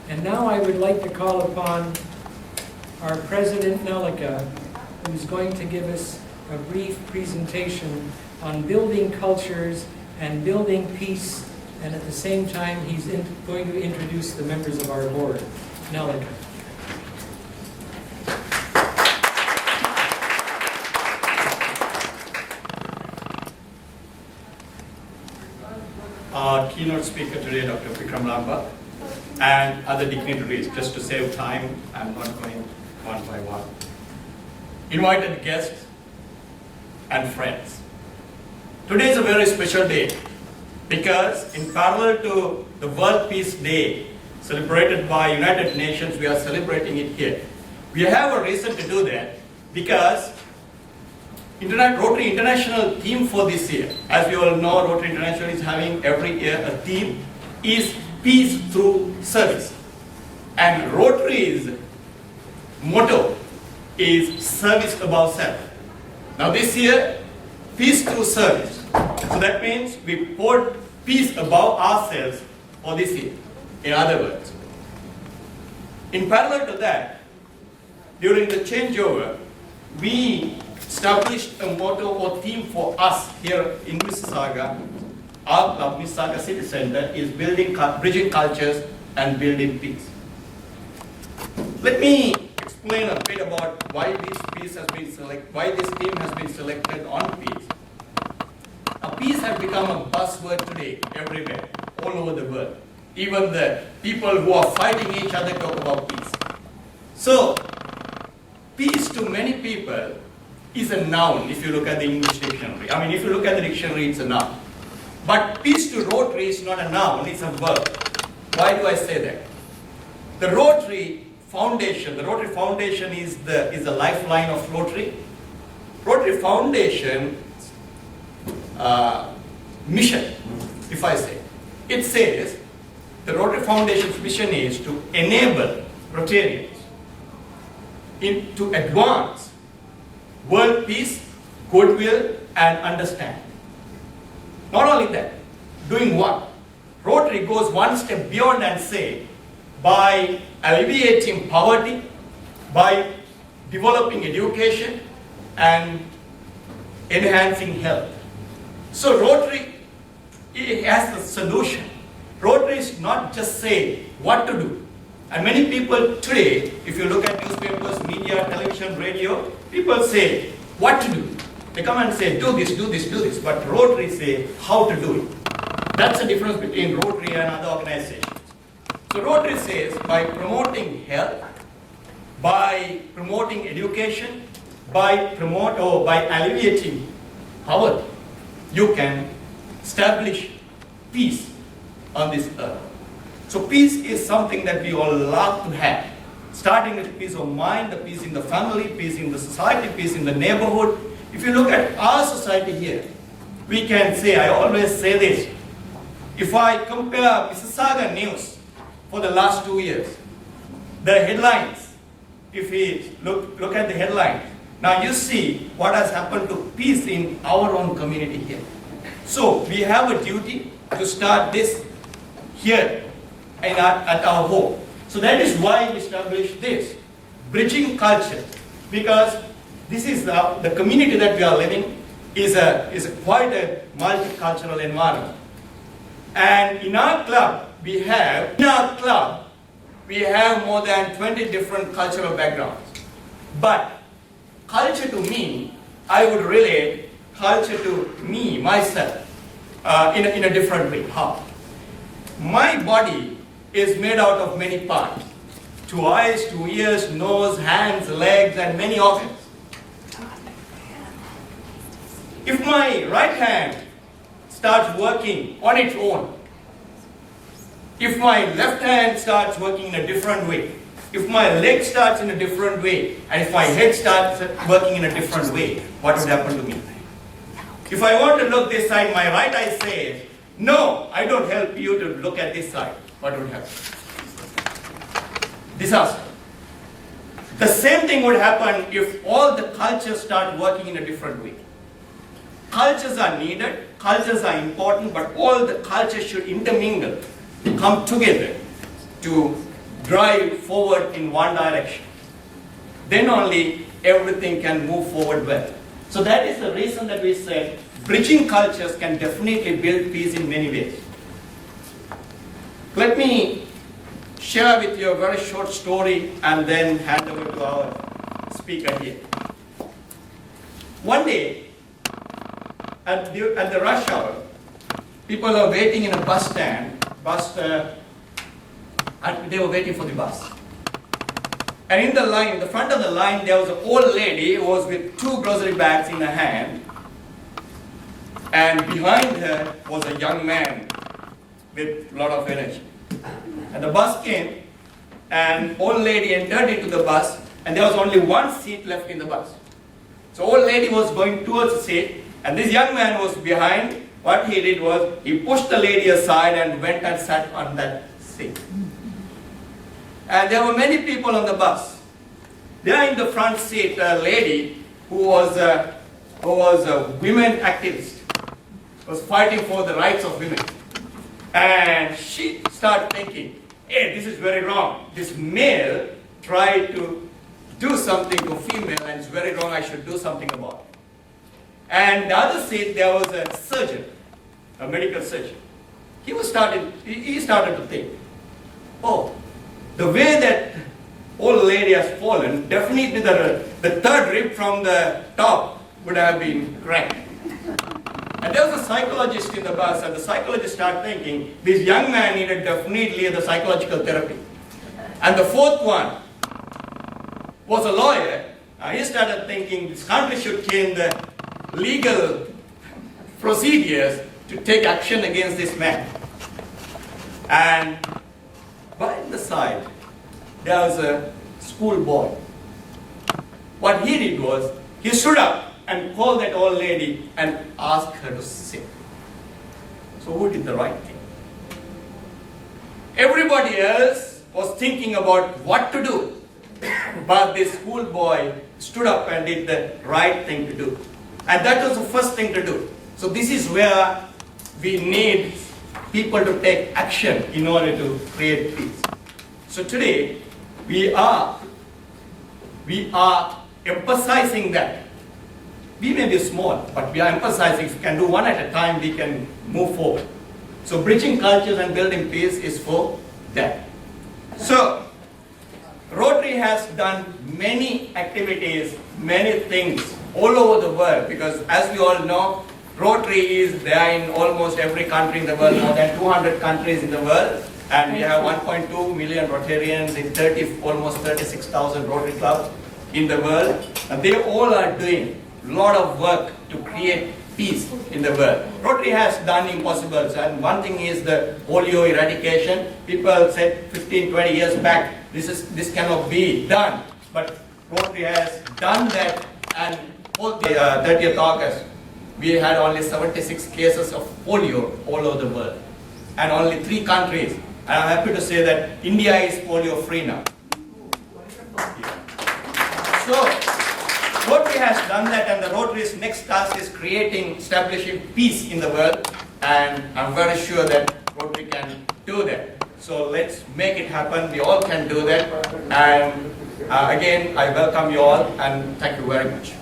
And now I would like to call upon our President Nalaka, who's going to give us a brief presentation on building cultures and building peace, and at the same time he's going to introduce the members of our board. Nalaka. Our keynote speaker today, Dr. Vikram Lamba, and other dignitaries. Just to save time, I'm not going one by one. Invited guests and friends. Today is a very special day because in parallel to the World Peace Day celebrated by United Nations, we are celebrating it here. We have a reason to do that because Rotary International theme for this year, as we all know, Rotary International is having every year a theme, is peace through service. And Rotary's motto is service above self. Now this year, peace through service. So that means we put peace above ourselves for this year. In other words, in parallel to that, during the changeover, we established a motto or theme for us here in Mississauga. Our club, Mississauga City Center, is bridging cultures and building peace. Let me explain a bit about why this theme has been selected on peace. Now, peace has become a buzzword today everywhere, all over the world. Even the people who are fighting each other talk about peace. So, peace to many people is a noun if you look at the English dictionary. I mean, if you look at the dictionary, it's a noun. But peace to Rotary is not a noun, it's a verb. Why do I say that? The Rotary Foundation is the lifeline of Rotary. Rotary Foundation mission, if I say, it says the Rotary Foundation's mission is to enable Rotarians to advance world peace, goodwill, and understanding. Not only that, doing what? Rotary goes one step beyond and say, by alleviating poverty, by developing education, and enhancing health. So Rotary has the solution. Rotary is not just saying what to do. And many people today, if you look at newspapers, media, television, radio, people say what to do. They come and say, do this, do this, do this. But Rotary say how to do it. That's the difference between Rotary and other organizations. So Rotary says by promoting health, by promoting education, by alleviating poverty, you can establish peace on this earth. So peace is something that we all love to have. Starting with peace of mind, the peace in the family, peace in the society, peace in the neighborhood. If you look at our society here, we can say, I always say this, if I compare Mississauga news for the last 2 years, the headlines, if we look at the headlines, now you see what has happened to peace in our own community here. So we have a duty to start this here at our home. So that is why we established this, bridging culture, because this is the community that we are living is quite a multicultural environment. And in our club, we have more than 20 different cultural backgrounds. But culture to me, I would relate culture to me, myself, in a different way. How? My body is made out of many parts. 2 eyes, 2 ears, nose, hands, legs, and many organs. If my right hand starts working on its own, if my left hand starts working in a different way, if my leg starts in a different way, and if my head starts working in a different way, what would happen to me? If I want to look this side, my right eye says, no, I don't help you to look at this side. What would happen? Disaster. The same thing would happen if all the cultures start working in a different way. Cultures are needed, cultures are important, but all the cultures should intermingle, come together to drive forward in one direction. Then only everything can move forward well. So that is the reason that we said bridging cultures can definitely build peace in many ways. Let me share with you a very short story and then hand over to our speaker here. One day, at the rush hour, people are waiting in a bus stand, and they were waiting for the bus. And in the line, in the front of the line, there was an old lady who was with 2 grocery bags in her hand. And behind her was a young man with a lot of energy. And the bus came, and old lady entered into the bus, and there was only one seat left in the bus. So old lady was going towards the seat, and this young man was behind. What he did was, he pushed the lady aside and went and sat on that seat. And there were many people on the bus. There in the front seat, a lady who was a women activist, was fighting for the rights of women. And she started thinking, hey, this is very wrong. This male tried to do something to female, and it's very wrong, I should do something about it. And the other seat, there was a surgeon, a medical surgeon. He started to think, oh, the way that old lady has fallen, definitely the third rib from the top would have been cracked. And there was a psychologist in the bus, and the psychologist started thinking, this young man needed definitely the psychological therapy. And the fourth one was a lawyer. He started thinking, this country should change the legal procedures to take action against this man. And by the side, there was a schoolboy. What he did was, he stood up and called that old lady and asked her to sit. So who did the right thing? Everybody else was thinking about what to do, but this schoolboy stood up and did the right thing to do. And that was the first thing to do. So this is where we need people to take action in order to create peace. So today, we are emphasizing that. We may be small, but we are emphasizing if we can do one at a time, we can move forward. So bridging cultures and building peace is for that. So Rotary has done many activities, many things all over the world, because as we all know, Rotary is there in almost every country in the world, more than 200 countries in the world, and we have 1.2 million Rotarians in almost 36,000 Rotary clubs in the world, and they all are doing a lot of work to create peace in the world. Rotary has done impossibles, and one thing is the polio eradication. People said 15, 20 years back, this cannot be done, but Rotary has done that, and on the 30th August, we had only 76 cases of polio all over the world, and only 3 countries. And I'm happy to say that India is polio free now. So Rotary has done that, and the Rotary's next task is establishing peace in the world, and I'm very sure that Rotary can do that. So let's make it happen. We all can do that. And again, I welcome you all, and thank you very much.